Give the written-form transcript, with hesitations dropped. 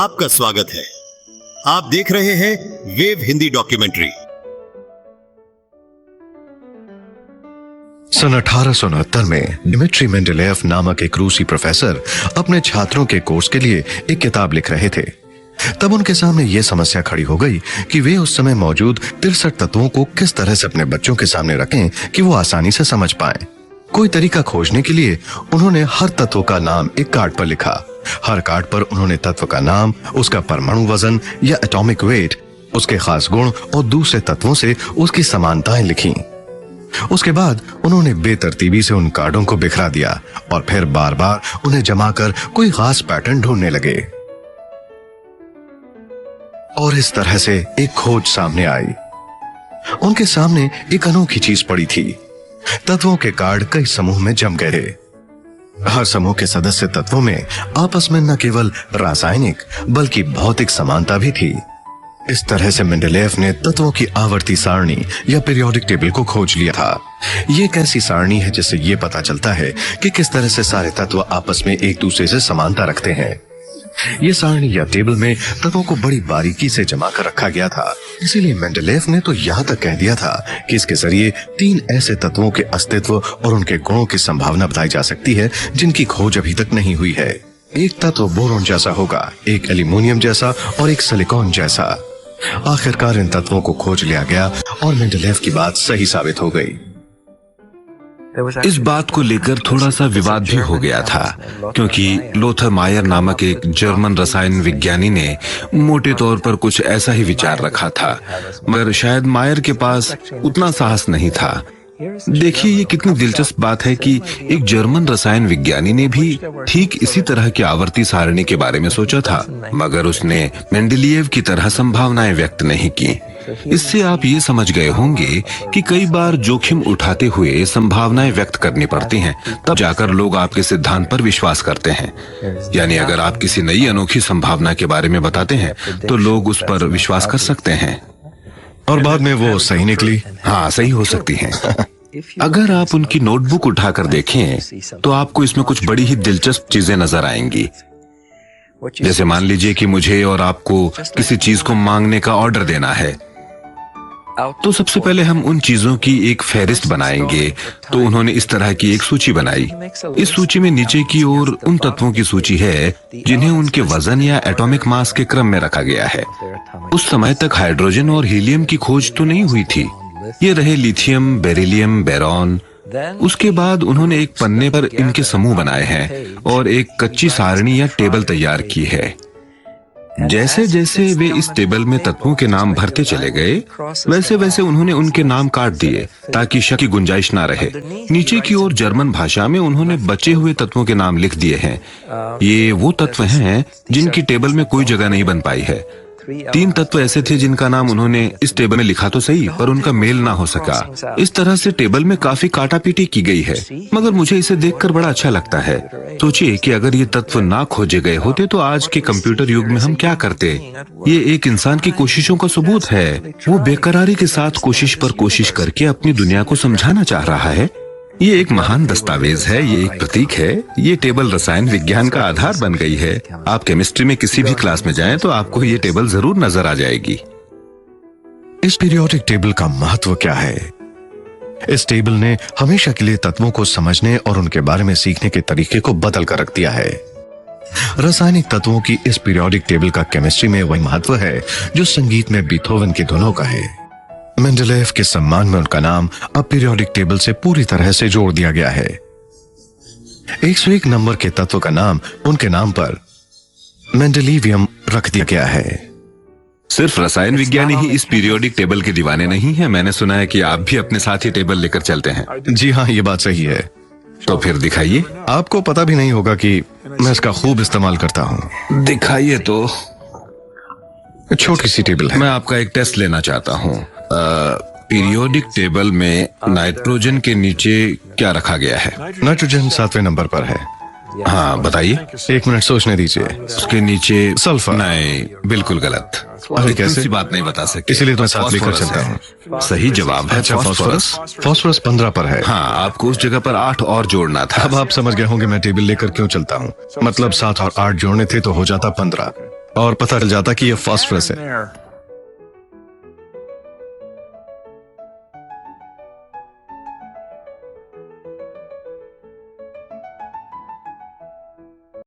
आपका स्वागत है। आप देख रहे हैं वेव हिंदी डॉक्यूमेंट्री। सन 1869 में डिमिट्री मेंडेलेव नामक एक रूसी प्रोफेसर अपने छात्रों के कोर्स के लिए एक किताब लिख रहे थे। तब उनके सामने यह समस्या खड़ी हो गई कि वे उस समय मौजूद 63 तत्वों को किस तरह से अपने बच्चों के सामने रखें कि वो आसानी से समझ पाएं। कोई तरीका खोजने के लिए उन्होंने हर तत्व का नाम एक कार्ड पर लिखा। हर कार्ड पर उन्होंने तत्व का नाम, उसका परमाणु वजन या एटॉमिक वेट, उसके खास गुण और दूसरे तत्वों से उसकी समानताएं लिखीं। उसके बाद उन्होंने बेतरतीबी से उन कार्डों को बिखरा दिया और फिर बार बार उन्हें जमा कर कोई खास पैटर्न ढूंढने लगे। और इस तरह से एक खोज सामने आई। उनके सामने एक अनोखी चीज पड़ी थी। तत्वों के कार्ड कई समूह में जम गए थे। हर समूह के सदस्य तत्वों में आपस में न केवल रासायनिक बल्कि भौतिक समानता भी थी। इस तरह से मेंडेलेव ने तत्वों की आवर्ती सारणी या पीरियोडिक टेबल को खोज लिया था। ये एक ऐसी सारणी है जिससे ये पता चलता है कि किस तरह से सारे तत्व आपस में एक दूसरे से समानता रखते हैं। ये सारणी या टेबल में तत्वों को बड़ी बारीकी से जमा कर रखा गया था। इसीलिए मेंडेलेव ने तो यहाँ तक कह दिया था कि इसके जरिए 3 ऐसे तत्वों के अस्तित्व और उनके गुणों की संभावना बताई जा सकती है जिनकी खोज अभी तक नहीं हुई है। एक तत्व बोरोन जैसा होगा, एक एल्यूमिनियम जैसा और एक सिलिकॉन जैसा। आखिरकार इन तत्वों को खोज लिया गया और मेंडेलेव की बात सही साबित हो गई। इस बात को लेकर थोड़ा सा विवाद भी हो गया था, क्योंकि लोथर मायर नामक एक जर्मन रसायन विज्ञानी ने मोटे तौर पर कुछ ऐसा ही विचार रखा था, मगर शायद मायर के पास उतना साहस नहीं था। देखिए, ये कितनी दिलचस्प बात है कि एक जर्मन रसायन विज्ञानी ने भी ठीक इसी तरह की आवर्ती सारणी के बारे में सोचा था, मगर उसने मेंडेलिएव की तरह संभावनाएं व्यक्त नहीं की। इससे आप ये समझ गए होंगे कि कई बार जोखिम उठाते हुए संभावनाएं व्यक्त करनी पड़ती हैं, तब जाकर लोग आपके सिद्धांत पर विश्वास करते हैं। यानी अगर आप किसी नई अनोखी संभावना के बारे में बताते हैं तो लोग उस पर विश्वास कर सकते हैं। और बाद में वो सही निकली? हाँ, सही हो सकती हैं। अगर आप उनकी नोटबुक उठाकर देखें तो आपको इसमें कुछ बड़ी ही दिलचस्प चीजें नजर आएंगी। जैसे मान लीजिए कि मुझे और आपको किसी चीज को मांगने का ऑर्डर देना है, तो सबसे पहले हम उन चीजों की एक फहरिस्त बनाएंगे। तो उन्होंने इस तरह की एक सूची बनाई। इस सूची में नीचे की ओर उन तत्वों की सूची है जिन्हें उनके वजन या एटॉमिक मास के क्रम में रखा गया है। उस समय तक हाइड्रोजन और हीलियम की खोज तो नहीं हुई थी। ये रहे लिथियम, बेरिलियम, बोरॉन। उसके बाद उन्होंने एक पन्ने पर इनके समूह बनाए हैं और एक कच्ची सारणी या टेबल तैयार की है। जैसे जैसे वे इस टेबल में तत्वों के नाम भरते चले गए, वैसे वैसे उन्होंने उनके नाम काट दिए ताकि शक की गुंजाइश ना रहे। नीचे की ओर जर्मन भाषा में उन्होंने बचे हुए तत्वों के नाम लिख दिए हैं। ये वो तत्व हैं जिनकी टेबल में कोई जगह नहीं बन पाई है। 3 तत्व ऐसे थे जिनका नाम उन्होंने इस टेबल में लिखा तो सही, पर उनका मेल ना हो सका। इस तरह से टेबल में काफी काटापीटी की गई है, मगर मुझे इसे देखकर बड़ा अच्छा लगता है। सोचिए कि अगर ये तत्व ना खोजे गए होते तो आज के कंप्यूटर युग में हम क्या करते। ये एक इंसान की कोशिशों का सबूत है। वो बेकरारी के साथ कोशिश पर कोशिश करके अपनी दुनिया को समझाना चाह रहा है। ये एक महान दस्तावेज है, ये एक प्रतीक है। ये टेबल रसायन विज्ञान का आधार बन गई है। आप केमिस्ट्री में किसी भी क्लास में जाएं तो आपको ये टेबल जरूर नजर आ जाएगी। इस पीरियोडिक टेबल का महत्व क्या है? इस टेबल ने हमेशा के लिए तत्वों को समझने और उनके बारे में सीखने के तरीके को बदल कर रख दिया है। रासायनिक तत्वों की इस पीरियोडिक टेबल का केमिस्ट्री में वही महत्व है जो संगीत में बीथोवन की धुनों का है। मेंडेलेव के सम्मान में उनका नाम अब पीरियोडिक टेबल से पूरी तरह से जोड़ दिया गया है। 101 नंबर के तत्व का नाम उनके नाम पर मेंडेलिवियम रख दिया गया है। सिर्फ रसायन विज्ञानी ही इस पीरियोडिक टेबल के दीवाने नहीं है। मैंने सुना है कि आप भी अपने साथ ही टेबल लेकर चलते हैं। जी हाँ, ये बात सही है। तो फिर दिखाइए। आपको पता भी नहीं होगा कि मैं इसका खूब इस्तेमाल करता हूँ। दिखाइए तो। छोटी सी टेबल है। मैं आपका एक टेस्ट लेना चाहता हूँ। पीरियोडिक टेबल में नाइट्रोजन के नीचे क्या रखा गया है? नाइट्रोजन 7वें नंबर पर है। हाँ, बताइए। 1 मिनट सोचने दीजिए। उसके नीचे सल्फर। नहीं, बिल्कुल गलत। अरे कैसे? बात नहीं बता सकते, इसीलिए तो मैं साथ लेकर चलता हूँ। सही जवाब है अच्छा, फास्फोरस। फास्फोरस 15 पर है। हाँ, आपको उस जगह पर 8 और जोड़ना था। अब आप समझ गए होंगे मैं टेबल लेकर क्यों चलता हूँ। मतलब 7 और 8 जोड़ने थे तो हो जाता 15। और पता चल जाता कि यह फास्फोरस है।